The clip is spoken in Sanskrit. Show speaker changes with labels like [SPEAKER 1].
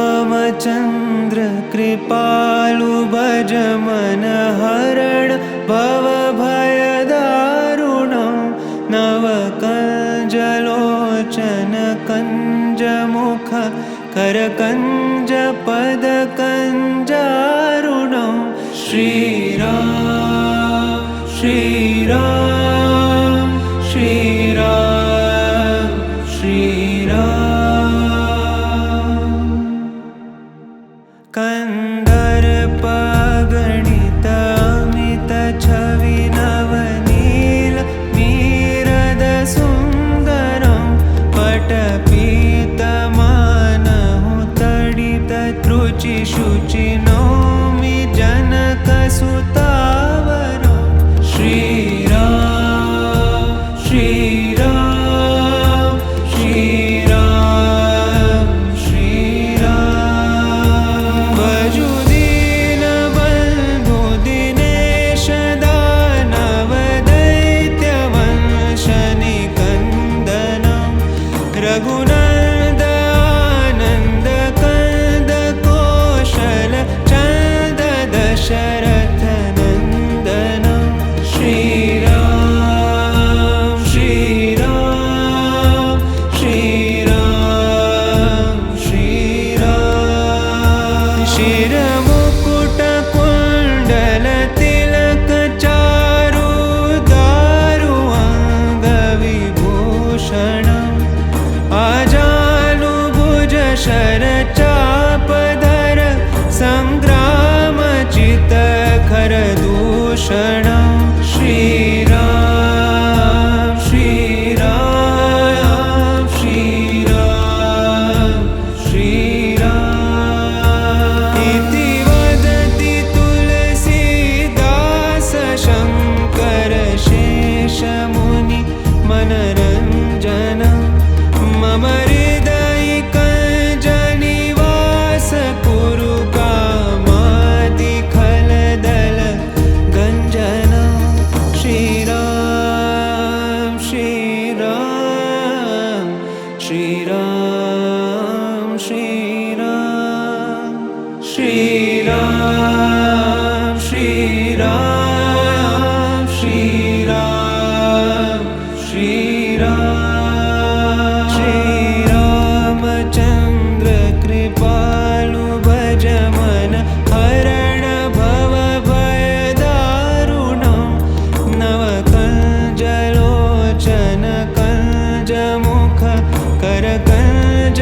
[SPEAKER 1] श्रीरामचन्द्र कृपालु भज मन हरण भवभयदारुणं नवकञ्जलोचन कञ्जमुख करकञ्ज पदकञ्जारुणं श्रीराम श्रीराम श्रीराम श्रीराम कन्दर्पगणित अमित छवि नवनील नीरद सुन्दरं पटपीतमानहु तडित त्रुचि शुचि नौमि जनकसुतावरं श्रीराम श्रीराम श्रीराम श्रीराम भजु दीनबन्धु दिनेश दानव दैत्यवंशनिकन्दनं रघुनन्द आनन्द कंद कौशल चन्द दशरथ नन्दनं श्रीराम श्रीराम श्रीराम श्रीराम शिरमुकुट कुण्डल तिलक चारु दारु अङ्गविभूषणम् आजानुभुज शरचापधर सङ्ग्रामचित खरदूषणं श्रीराम श्रीराम श्रीराम श्रीराम इति वदति तुलसीदास शङ्कर शेषमुनि मनरञ्जनं मम हृदयिकञ्जनिवास कुरु कामादिखलदल गञ्जनं श्रीराम श्रीराम श्रीराम श्रीराम श्रीराम श्रीराम श्रीराम श्रीराम श्रीरामचन्द्र कृपालु भज मन हरण भवभयदारुणं नवकञ्जलोचन कञ्जमुख करकञ्ज